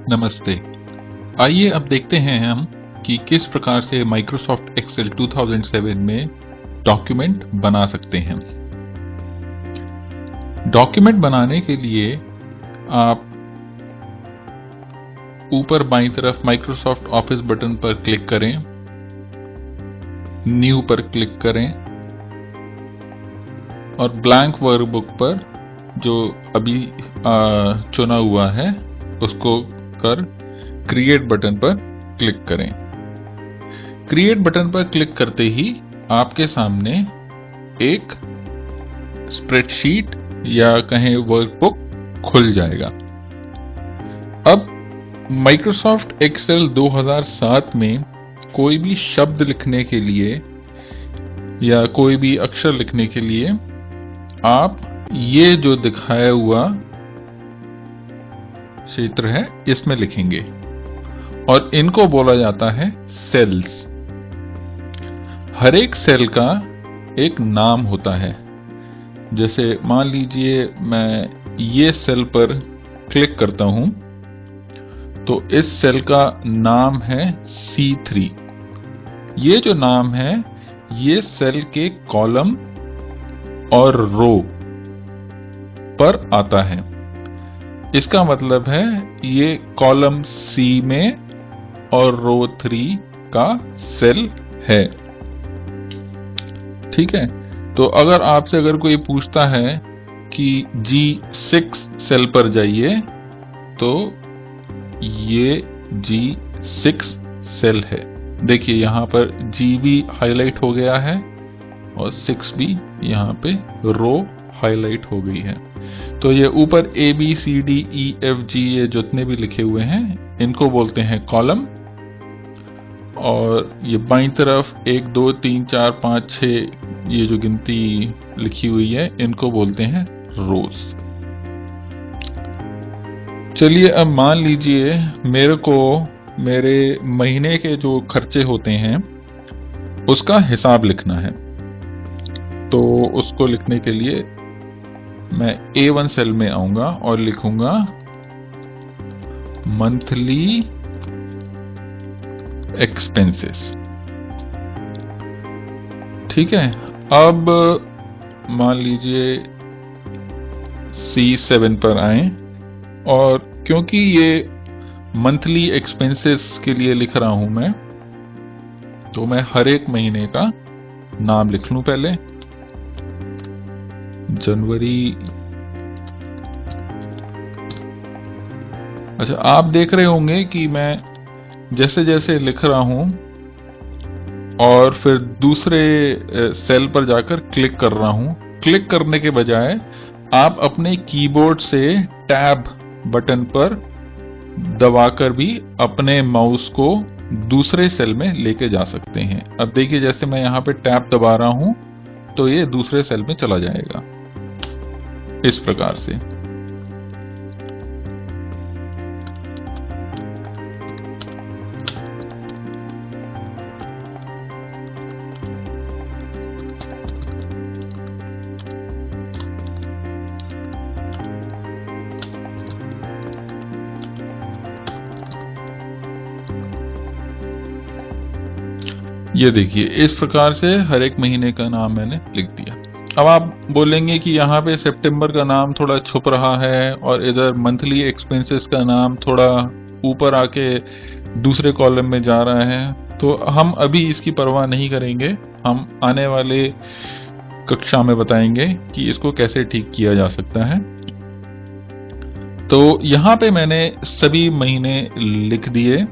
नमस्ते। आइए अब देखते हैं हम कि किस प्रकार से माइक्रोसॉफ्ट एक्सेल 2007 में डॉक्यूमेंट बना सकते हैं। डॉक्यूमेंट बनाने के लिए आप ऊपर बाईं तरफ माइक्रोसॉफ्ट ऑफिस बटन पर क्लिक करें, न्यू पर क्लिक करें और ब्लैंक वर्कबुक पर जो अभी चुना हुआ है उसको कर क्रिएट बटन पर क्लिक करें। क्रिएट बटन पर क्लिक करते ही आपके सामने एक स्प्रेडशीट या कहें वर्कबुक खुल जाएगा। अब माइक्रोसॉफ्ट एक्सेल 2007 में कोई भी शब्द लिखने के लिए या कोई भी अक्षर लिखने के लिए आप ये जो दिखाया हुआ क्षेत्र है इसमें लिखेंगे और इनको बोला जाता है सेल्स। हर एक सेल का एक नाम होता है। जैसे मान लीजिए मैं ये सेल पर क्लिक करता हूं तो इस सेल का नाम है C3। ये जो नाम है ये सेल के कॉलम और रो पर आता है। इसका मतलब है ये कॉलम C में और रो 3 का सेल है। ठीक है, तो अगर कोई पूछता है कि G6 सेल पर जाइए तो ये G6 सेल है। देखिए यहां पर G भी हाईलाइट हो गया है और 6 भी यहां पे रो हाईलाइट हो गई है। तो ये ऊपर ABCDEFG ये जितने भी लिखे हुए हैं इनको बोलते हैं कॉलम, और ये बाईं तरफ 1 2 3 4 5 6 ये जो गिनती लिखी हुई है इनको बोलते हैं रोज। चलिए अब मान लीजिए मेरे को मेरे महीने के जो खर्चे होते हैं उसका हिसाब लिखना है। तो उसको लिखने के लिए मैं A1 सेल में आऊंगा और लिखूंगा मंथली एक्सपेंसेस। ठीक है, अब मान लीजिए C7 पर आए और क्योंकि ये मंथली एक्सपेंसेस के लिए लिख रहा हूं मैं, तो मैं हर एक महीने का नाम लिख लूं। पहले जनवरी। अच्छा, आप देख रहे होंगे कि मैं जैसे जैसे लिख रहा हूं और फिर दूसरे सेल पर जाकर क्लिक कर रहा हूं, क्लिक करने के बजाय आप अपने कीबोर्ड से टैब बटन पर दबाकर भी अपने माउस को दूसरे सेल में लेके जा सकते हैं। अब देखिए जैसे मैं यहां पे टैब दबा रहा हूं तो ये दूसरे सेल में चला जाएगा इस प्रकार से। ये देखिए इस प्रकार से हर एक महीने का नाम मैंने लिख दिया। अब आप बोलेंगे कि यहाँ पे सितंबर का नाम थोड़ा छुप रहा है और इधर मंथली एक्सपेंसेस का नाम थोड़ा ऊपर आके दूसरे कॉलम में जा रहा है। तो हम अभी इसकी परवाह नहीं करेंगे, हम आने वाले कक्षा में बताएंगे कि इसको कैसे ठीक किया जा सकता है। तो यहाँ पे मैंने सभी महीने लिख दिए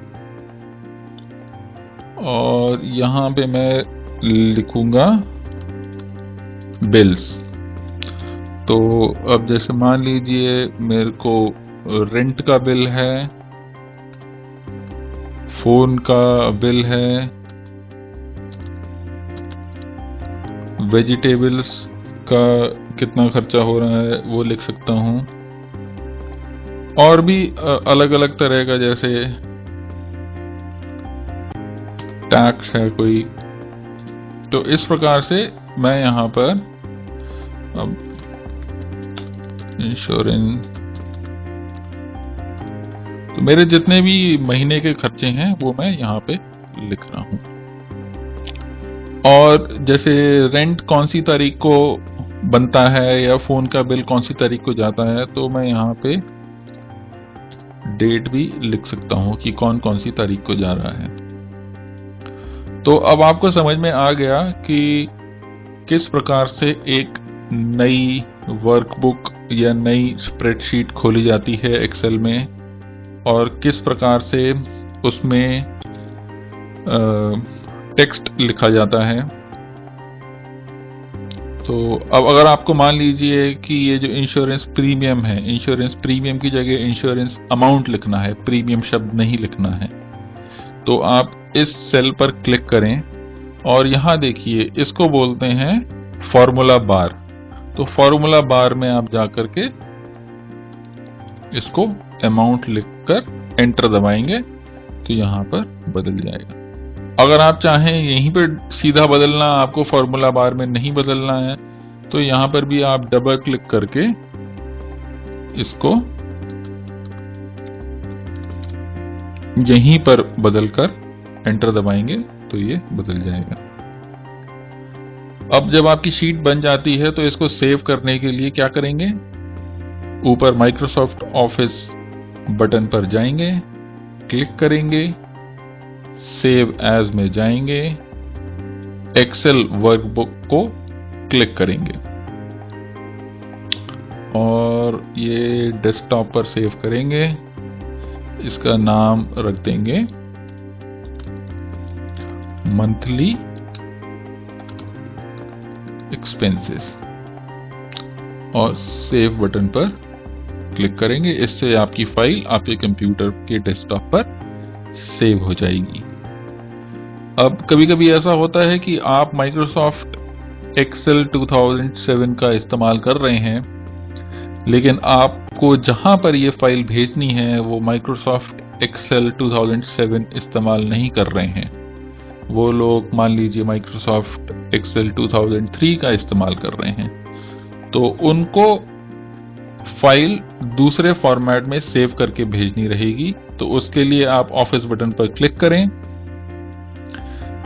और यहाँ पे मैं लिखूंगा बिल्स। तो अब जैसे मान लीजिए मेरे को रेंट का बिल है, फोन का बिल है, वेजिटेबल्स का कितना खर्चा हो रहा है वो लिख सकता हूँ, और भी अलग अलग तरह का जैसे टैक्स है कोई। तो इस प्रकार से मैं यहाँ पर अब इंश्योरेंस तो मेरे जितने भी महीने के खर्चे हैं वो मैं यहाँ पे लिख रहा हूँ। और जैसे रेंट कौन सी तारीख को बनता है या फोन का बिल कौन सी तारीख को जाता है, तो मैं यहाँ पे डेट भी लिख सकता हूँ कि कौन कौन सी तारीख को जा रहा है। तो अब आपको समझ में आ गया कि किस प्रकार से एक नई वर्कबुक या नई स्प्रेडशीट खोली जाती है एक्सेल में, और किस प्रकार से उसमें टेक्स्ट लिखा जाता है। तो अब अगर आपको मान लीजिए कि ये जो इंश्योरेंस प्रीमियम है, इंश्योरेंस प्रीमियम की जगह इंश्योरेंस अमाउंट लिखना है, प्रीमियम शब्द नहीं लिखना है, तो आप इस सेल पर क्लिक करें और यहां देखिए इसको बोलते हैं फॉर्मूला बार। तो फॉर्मूला बार में आप जाकर के इसको अमाउंट लिखकर एंटर दबाएंगे तो यहां पर बदल जाएगा। अगर आप चाहें यहीं पर सीधा बदलना, आपको फॉर्मूला बार में नहीं बदलना है, तो यहां पर भी आप डबल क्लिक करके इसको यहीं पर बदलकर एंटर दबाएंगे तो ये बदल जाएगा। अब जब आपकी शीट बन जाती है तो इसको सेव करने के लिए क्या करेंगे, ऊपर माइक्रोसॉफ्ट ऑफिस बटन पर जाएंगे, क्लिक करेंगे, सेव एज में जाएंगे, एक्सेल वर्कबुक को क्लिक करेंगे और ये डेस्कटॉप पर सेव करेंगे। इसका नाम रख देंगे मंथली एक्सपेंसेस और सेव बटन पर क्लिक करेंगे। इससे आपकी फाइल आपके कंप्यूटर के डेस्कटॉप पर सेव हो जाएगी। अब कभी कभी ऐसा होता है कि आप माइक्रोसॉफ्ट एक्सेल 2007 का इस्तेमाल कर रहे हैं, लेकिन आपको जहां पर ये फाइल भेजनी है वो माइक्रोसॉफ्ट एक्सेल 2007 इस्तेमाल नहीं कर रहे हैं। वो लोग मान लीजिए माइक्रोसॉफ्ट एक्सेल 2003 का इस्तेमाल कर रहे हैं, तो उनको फाइल दूसरे फॉर्मेट में सेव करके भेजनी रहेगी। तो उसके लिए आप ऑफिस बटन पर क्लिक करें,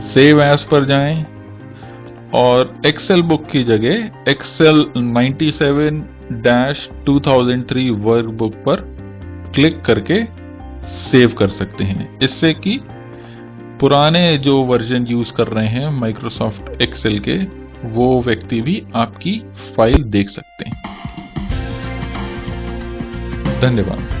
सेव एज पर जाएं और एक्सेल बुक की जगह एक्सेल 97-2003 वर्कबुक पर क्लिक करके सेव कर सकते हैं। इससे कि पुराने जो वर्जन यूज कर रहे हैं माइक्रोसॉफ्ट एक्सेल के, वो व्यक्ति भी आपकी फाइल देख सकते हैं। धन्यवाद।